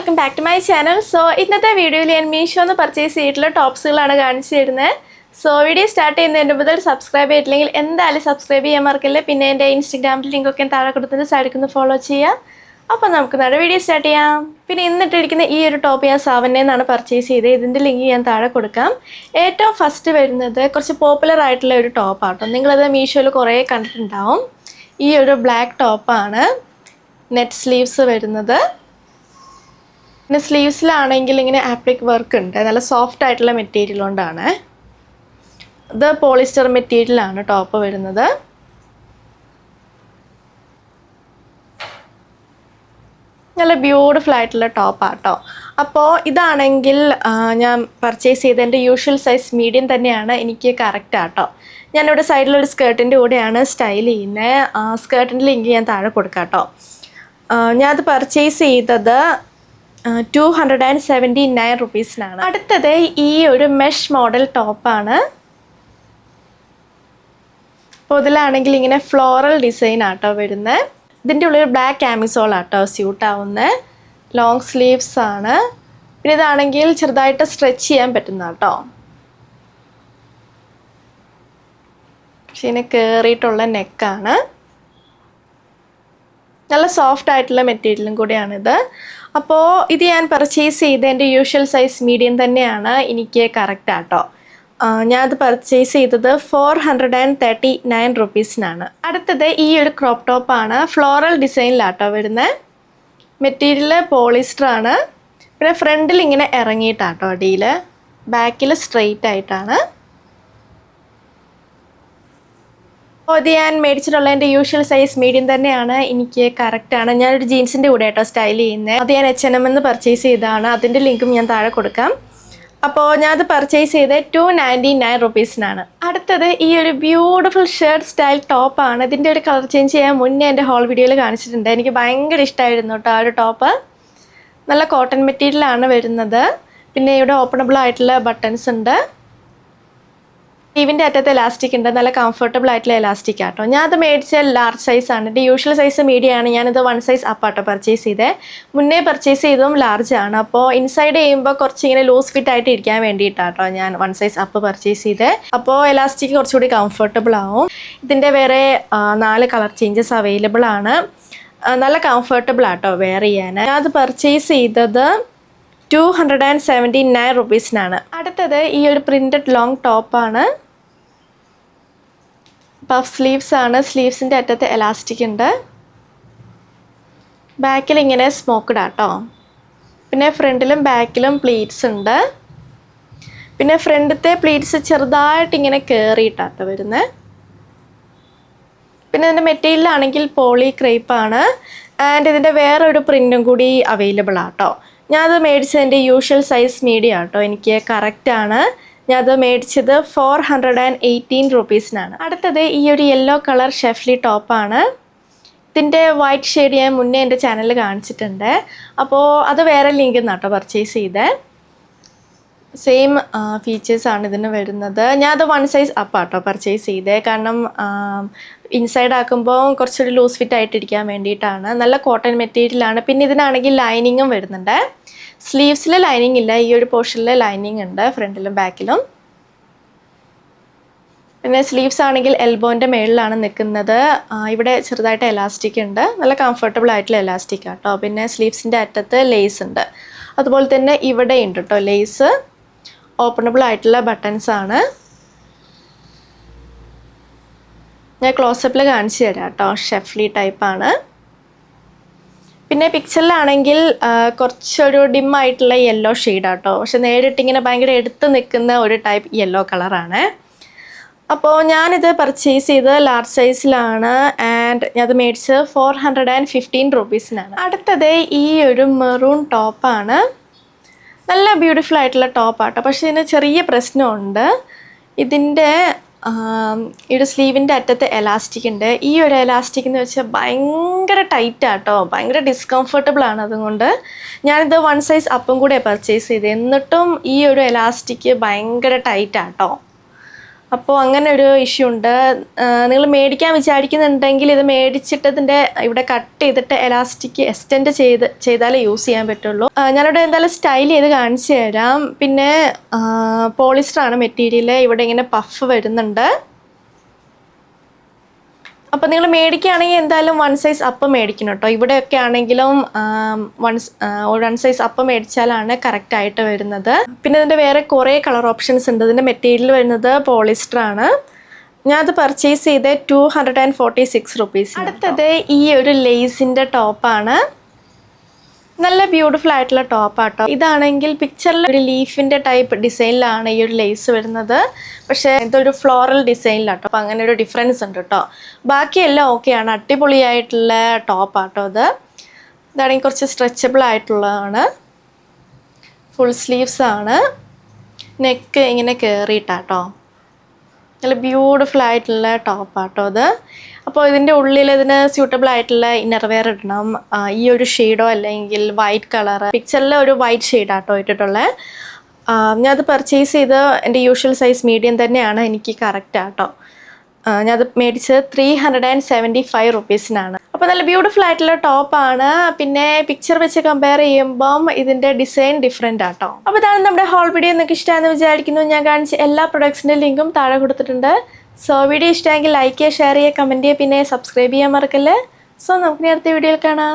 welcome back to my channel. So ഇന്നത്തെ വീഡിയോയിൽ ഞാൻ മീഷോന്ന് പർച്ചേസ് ചെയ്തിട്ടുള്ള ടോപ്സുകളാണ് കാണിച്ചു തരുന്നത്. സോ വീഡിയോ സ്റ്റാർട്ട് ചെയ്യുന്നതിന് മുതൽ സബ്സ്ക്രൈബ് ചെയ്തിട്ടില്ലെങ്കിൽ എന്തായാലും സബ്സ്ക്രൈബ് ചെയ്യാൻ മറക്കല്ലേ. പിന്നെ എൻ്റെ ഇൻസ്റ്റാഗ്രാമിൽ ലിങ്ക് ഒക്കെ താഴെ കൊടുത്തിട്ട് സൈഡിൽ ഫോളോ ചെയ്യുക. അപ്പോൾ നമുക്ക് നമ്മുടെ വീഡിയോ സ്റ്റാർട്ട് ചെയ്യാം. പിന്നെ ഇന്നിട്ടിരിക്കുന്ന ഈ ഒരു ടോപ്പ് ഞാൻ സാവന്നേന്നാണ് പർച്ചേസ് ചെയ്തത്. ഇതിൻ്റെ ലിങ്ക് ഞാൻ താഴെ കൊടുക്കാം. ഏറ്റവും ഫസ്റ്റ് വരുന്നത് കുറച്ച് പോപ്പുലർ ആയിട്ടുള്ള ഒരു ടോപ്പാട്ടോ. നിങ്ങളത് മീഷോയിൽ കുറേ കണ്ടിട്ടുണ്ടാവും. ഈ ഒരു ബ്ലാക്ക് ടോപ്പാണ്. നെറ്റ് സ്ലീവ്സ് വരുന്നത്. പിന്നെ സ്ലീവ്സിലാണെങ്കിൽ ഇങ്ങനെ ആപ്ലിക് വർക്ക് ഉണ്ട്. നല്ല സോഫ്റ്റ് ആയിട്ടുള്ള മെറ്റീരിയൽ കൊണ്ടാണ്. ഇത് പോളിസ്റ്റർ മെറ്റീരിയലാണ് ടോപ്പ് വരുന്നത്. നല്ല ബ്യൂട്ടിഫുൾ ആയിട്ടുള്ള ടോപ്പാട്ടോ. അപ്പോൾ ഇതാണെങ്കിൽ ഞാൻ പർച്ചേസ് ചെയ്ത എൻ്റെ യൂഷ്വൽ സൈസ് മീഡിയം തന്നെയാണ്. എനിക്ക് കറക്റ്റ് ആട്ടോ. ഞാനിവിടെ സൈഡിലൊരു സ്കേർട്ടിൻ്റെ കൂടെയാണ് സ്റ്റൈൽ ചെയ്യുന്നത്. സ്കേർട്ടിൻ്റെ ലിങ്ക് ഞാൻ താഴെ കൊടുക്കാം കേട്ടോ. ഞാനത് പർച്ചേസ് ചെയ്തത് 279 റുപ്പീസിനാണ്. അടുത്തത് ഈ ഒരു മെഷ് മോഡൽ ടോപ്പാണ്. അപ്പോൾ ഇതിലാണെങ്കിൽ ഇങ്ങനെ ഫ്ലോറൽ ഡിസൈൻ ആട്ടോ വരുന്നത്. ഇതിൻ്റെ ഉള്ളിൽ ബ്ലാക്ക് കാമിസോൾ ആട്ടോ സ്യൂട്ട് ആവുന്നത്. ലോങ് സ്ലീവ്സ് ആണ്. പിന്നെ ഇതാണെങ്കിൽ ചെറുതായിട്ട് സ്ട്രെച്ച് ചെയ്യാൻ പറ്റുന്ന കേട്ടോ. പക്ഷെ ഇതിനെ കയറിയിട്ടുള്ള നെക്കാണ്. നല്ല സോഫ്റ്റ് ആയിട്ടുള്ള മെറ്റീരിയലും കൂടിയാണിത്. അപ്പോൾ ഇത് ഞാൻ പർച്ചേസ് ചെയ്ത എൻ്റെ യൂഷ്വൽ സൈസ് മീഡിയം തന്നെയാണ്. എനിക്ക് കറക്റ്റ് ആട്ടോ. ഞാനത് പർച്ചേസ് ചെയ്തത് 439 റുപ്പീസിനാണ്. അടുത്തത് ഈ ഒരു ക്രോപ്പ് ടോപ്പാണ്. ഫ്ലോറൽ ഡിസൈനിലാട്ടോ വരുന്നത്. മെറ്റീരിയൽ പോളിസ്റ്റർ ആണ്. പിന്നെ ഫ്രണ്ടിൽ ഇങ്ങനെ ഇറങ്ങിയിട്ടാട്ടോ അടിയിൽ. ബാക്കിൽ സ്ട്രെയിറ്റ് ആയിട്ടാണ്. അപ്പോൾ ഇത് ഞാൻ മേടിച്ചിട്ടുള്ള എൻ്റെ യൂഷ്വൽ സൈസ് മീഡിയം തന്നെയാണ്. എനിക്ക് കറക്റ്റാണ്. ഞാനൊരു ജീൻസിൻ്റെ കൂടെ ആട്ടോ സ്റ്റൈൽ ചെയ്യുന്നത്. അത് ഞാൻ H&M എന്ന് പർച്ചേസ് ചെയ്തതാണ്. അതിൻ്റെ ലിങ്കും ഞാൻ താഴെ കൊടുക്കാം. അപ്പോൾ ഞാനത് പർച്ചേസ് ചെയ്ത് 299 റുപ്പീസിനാണ്. അടുത്തത് ഈ ഒരു ബ്യൂട്ടിഫുൾ ഷർട്ട് സ്റ്റൈൽ ടോപ്പാണ്. ഇതിൻ്റെ ഒരു കളർ ചേഞ്ച് ചെയ്യാൻ മുന്നേ എൻ്റെ ഹോൾ വീഡിയോയിൽ കാണിച്ചിട്ടുണ്ട്. എനിക്ക് ഭയങ്കര ഇഷ്ടമായിരുന്നു കേട്ടോ ആ ഒരു ടോപ്പ്. നല്ല കോട്ടൺ മെറ്റീരിയലാണ് വരുന്നത്. പിന്നെ ഇവിടെ ഓപ്പണബിൾ ആയിട്ടുള്ള ബട്ടൺസ് ഉണ്ട്. സ്ലീവിൻ്റെ അറ്റത്ത് എലാസ്റ്റിക് ഉണ്ട്. നല്ല കംഫർട്ടബിൾ ആയിട്ടുള്ള എലാസ്റ്റിക് ആട്ടോ. ഞാനത് മേടിച്ച ലാർജ് സൈസാണ്. എൻ്റെ യൂഷ്വൽ സൈസ് മീഡിയം ആണ്. ഞാനിത് 1 സൈസ് അപ്പാട്ടോ പർച്ചേസ് ചെയ്തത്. മുന്നേ പർച്ചേസ് ചെയ്തതും ലാർജ് ആണ്. അപ്പോൾ ഇൻസൈഡ് ചെയ്യുമ്പോൾ കുറച്ച് ഇങ്ങനെ ലൂസ് ഫിറ്റ് ആയിട്ട് ഇരിക്കാൻ വേണ്ടിയിട്ടാട്ടോ ഞാൻ 1 സൈസ് അപ്പ് പർച്ചേസ് ചെയ്തത്. അപ്പോൾ എലാസ്റ്റിക് കുറച്ചുകൂടി കംഫർട്ടബിൾ ആവും. ഇതിൻ്റെ വേറെ 4 കളർ ചേഞ്ചസ് അവൈലബിൾ ആണ്. നല്ല കംഫർട്ടബിൾ ആട്ടോ വെയർ ചെയ്യാൻ. ഞാനത് പർച്ചേസ് ചെയ്തത് 279 റുപ്പീസിനാണ്. അടുത്തത് ഈ ഒരു പ്രിൻറ്റഡ് ലോങ് ടോപ്പാണ്. പഫ് സ്ലീവ്സ് ആണ്. സ്ലീവ്സിൻ്റെ അറ്റത്ത് എലാസ്റ്റിക് ഉണ്ട്. ബാക്കിൽ ഇങ്ങനെ സ്മോക്ക്ഡ് ആട്ടോ. പിന്നെ ഫ്രണ്ടിലും ബാക്കിലും പ്ലീറ്റ്സ് ഉണ്ട്. പിന്നെ ഫ്രണ്ടത്തെ പ്ലീറ്റ്സ് ചെറുതായിട്ട് ഇങ്ങനെ കയറിയിട്ടാട്ടോ വരുന്നത്. പിന്നെ ഇതിൻ്റെ മെറ്റീരിയലാണെങ്കിൽ പോളി ക്രേപ്പാണ്. ആൻഡ് ഇതിൻ്റെ വേറൊരു പ്രിൻറ്റും കൂടി അവൈലബിൾ ആട്ടോ. ഞാനത് മേടിച്ചതിൻ്റെ യൂഷ്വൽ സൈസ് മീഡിയം ആട്ടോ. എനിക്ക് കറക്റ്റാണ്. ഞാനത് മേടിച്ചത് 418 റുപ്പീസിനാണ്. അടുത്തത് ഈ ഒരു യെല്ലോ കളർ ഷെഫ്ലി ടോപ്പാണ്. ഇതിൻ്റെ വൈറ്റ് ഷെയ്ഡ് ഞാൻ മുന്നേ എൻ്റെ ചാനലിൽ കാണിച്ചിട്ടുണ്ട്. അപ്പോൾ അത് വേറെ ലിങ്കിൽ നിന്നാട്ടോ പർച്ചേസ് ചെയ്തത്. സെയിം ഫീച്ചേഴ്സാണ് ഇതിന് വരുന്നത്. ഞാനത് 1 സൈസ് അപ്പാട്ടോ പർച്ചേസ് ചെയ്തത്. കാരണം ഇൻസൈഡ് ആക്കുമ്പോൾ കുറച്ചൊരു ലൂസ് ഫിറ്റ് ആയിട്ടിരിക്കാൻ വേണ്ടിയിട്ടാണ്. നല്ല കോട്ടൺ മെറ്റീരിയലാണ്. പിന്നെ ഇതിനാണെങ്കിൽ ലൈനിങ്ങും വരുന്നുണ്ട്. സ്ലീവ്സിൽ ലൈനിങ് ഇല്ല. ഈ ഒരു പോർഷനിൽ ലൈനിങ് ഉണ്ട് ഫ്രണ്ടിലും ബാക്കിലും. പിന്നെ സ്ലീവ്സ് ആണെങ്കിൽ എൽബോൻ്റെ മേളിലാണ് നിൽക്കുന്നത്. ഇവിടെ ചെറുതായിട്ട് എലാസ്റ്റിക് ഉണ്ട്. നല്ല കംഫർട്ടബിൾ ആയിട്ടുള്ള എലാസ്റ്റിക് ആട്ടോ. പിന്നെ സ്ലീവ്സിൻ്റെ അറ്റത്ത് ലേസ് ഉണ്ട്. അതുപോലെ തന്നെ ഇവിടെ ഉണ്ട് കേട്ടോ ലേസ്. ഓപ്പണബിൾ ആയിട്ടുള്ള ബട്ടൺസ് ആണ്. ഞാൻ ക്ലോസപ്പിൽ കാണിച്ചു തരാം കേട്ടോ. ഷെഫ്ലി ടൈപ്പാണ്. പിന്നെ പിക്ചറിലാണെങ്കിൽ കുറച്ചൊരു ഡിമ്മായിട്ടുള്ള യെല്ലോ ഷെയ്ഡാട്ടോ. പക്ഷെ നേരിട്ടിങ്ങനെ ഭയങ്കര എടുത്ത് നിൽക്കുന്ന ഒരു ടൈപ്പ് യെല്ലോ കളറാണ്. അപ്പോൾ ഞാനിത് പർച്ചേസ് ചെയ്തത് ലാർജ് സൈസിലാണ്. ആൻഡ് ഞാനത് മേടിച്ചത് 415 റുപ്പീസിനാണ്. അടുത്തത് ഈ ഒരു മെറൂൺ ടോപ്പാണ്. നല്ല ബ്യൂട്ടിഫുൾ ആയിട്ടുള്ള ടോപ്പാട്ടോ. പക്ഷേ ഇതിന് ചെറിയ പ്രശ്നമുണ്ട്. ഇതിൻ്റെ ഈ ഒരു സ്ലീവിൻ്റെ അറ്റത്ത് എലാസ്റ്റിക് ഉണ്ട്. ഈ ഒരു എലാസ്റ്റിക് എന്ന് വെച്ചാൽ ഭയങ്കര ടൈറ്റാട്ടോ. ഭയങ്കര ഡിസ്കംഫർട്ടബിൾ ആണ്. അതുകൊണ്ട് ഞാനിത് 1 സൈസ് അപ്പും കൂടെ പർച്ചേസ് ചെയ്തത്. എന്നിട്ടും ഈ ഒരു എലാസ്റ്റിക് ഭയങ്കര ടൈറ്റാട്ടോ. അപ്പോൾ അങ്ങനെ ഒരു ഇഷ്യൂ ഉണ്ട്. നിങ്ങൾ മേടിക്കാൻ വിചാരിക്കുന്നുണ്ടെങ്കിൽ ഇത് മേടിച്ചിട്ട് ഇതിൻ്റെ ഇവിടെ കട്ട് ചെയ്തിട്ട് എലാസ്റ്റിക് എക്സ്റ്റെൻഡ് ചെയ്താലേ യൂസ് ചെയ്യാൻ പറ്റുള്ളൂ. ഞാനിവിടെ എന്തായാലും സ്റ്റൈൽ ചെയ്ത് കാണിച്ചു തരാം. പിന്നെ പോളിസ്റ്ററാണ് മെറ്റീരിയൽ. ഇവിടെ ഇങ്ങനെ പഫ് വരുന്നുണ്ട്. അപ്പോൾ നിങ്ങൾ മേടിക്കുകയാണെങ്കിൽ എന്തായാലും 1 സൈസ് അപ്പ് മേടിക്കണം കേട്ടോ. ഇവിടെയൊക്കെ ആണെങ്കിലും 1 സൈസ് അപ്പ് മേടിച്ചാലാണ് കറക്റ്റായിട്ട് വരുന്നത്. പിന്നെ ഇതിൻ്റെ വേറെ കുറേ കളർ ഓപ്ഷൻസ് ഉണ്ട്. ഇതിൻ്റെ മെറ്റീരിയൽ വരുന്നത് പോളിസ്റ്ററാണ്. ഞാനത് പർച്ചേസ് ചെയ്ത് 246 റുപ്പീസ്. അടുത്തത് ഈ ഒരു ലേസിൻ്റെ ടോപ്പാണ്. നല്ല ബ്യൂട്ടിഫുൾ ആയിട്ടുള്ള ടോപ്പാട്ടോ. ഇതാണെങ്കിൽ പിക്ചറിൽ ഒരു ലീഫിൻ്റെ ടൈപ്പ് ഡിസൈനിലാണ് ഈ ഒരു ലേസ് വരുന്നത്. പക്ഷേ ഇതൊരു ഫ്ലോറൽ ഡിസൈനിലാട്ടോ. അപ്പോൾ അങ്ങനെ ഒരു ഡിഫറൻസ് ഉണ്ട് കേട്ടോ. ബാക്കിയെല്ലാം ഓക്കെയാണ്. അടിപൊളിയായിട്ടുള്ള ടോപ്പാട്ടോ ഇത്. ഇതാണെങ്കിൽ കുറച്ച് സ്ട്രെച്ചബിൾ ആയിട്ടുള്ളതാണ്. ഫുൾ സ്ലീവ്സ് ആണ്. നെക്ക് ഇങ്ങനെ കയറിയിട്ടാട്ടോ. നല്ല ബ്യൂട്ടിഫുൾ ആയിട്ടുള്ള ടോപ്പാട്ടോ ഇത്. അപ്പോൾ ഇതിൻ്റെ ഉള്ളിൽ ഇതിന് സ്യൂട്ടബിൾ ആയിട്ടുള്ള ഇന്നർവെയർ ഇടണം. ഈ ഒരു ഷെയ്ഡോ അല്ലെങ്കിൽ വൈറ്റ് കളർ. പിക്ചറിൽ ഒരു വൈറ്റ് ഷെയ്ഡാട്ടോ ഇട്ടിട്ടുള്ളത്. ഞാനത് പർച്ചേസ് ചെയ്ത് എൻ്റെ യൂഷ്വൽ സൈസ് മീഡിയം തന്നെയാണ്. എനിക്ക് കറക്റ്റ് ആട്ടോ. ഞാനത് മേടിച്ചത് 375 റുപ്പീസിനാണ്. അപ്പോൾ നല്ല ബ്യൂട്ടിഫുൾ ആയിട്ടുള്ള ടോപ്പാണ്. പിന്നെ പിക്ചർ വെച്ച് കമ്പയർ ചെയ്യുമ്പം ഇതിൻ്റെ ഡിസൈൻ ഡിഫറെൻ്റ് ആട്ടോ. അപ്പോൾ ഇതാണ് നമ്മുടെ ഹോൾ വീഡിയോ. നിങ്ങൾക്ക് ഇഷ്ടമാണെന്ന് വിചാരിക്കുന്നു. ഞാൻ കാണിച്ച എല്ലാ പ്രൊഡക്ട്സിൻ്റെ ലിങ്കും താഴെ കൊടുത്തിട്ടുണ്ട്. സോ വീഡിയോ ഇഷ്ടമെങ്കിൽ ലൈക്ക് ചെയ്യുക, ഷെയർ ചെയ്യുക, കമൻറ്റ് ചെയ്യുക, പിന്നെ സബ്സ്ക്രൈബ് ചെയ്യാൻ മറക്കല്ലേ. സോ നമുക്ക് അടുത്ത വീഡിയോയിൽ കാണാം.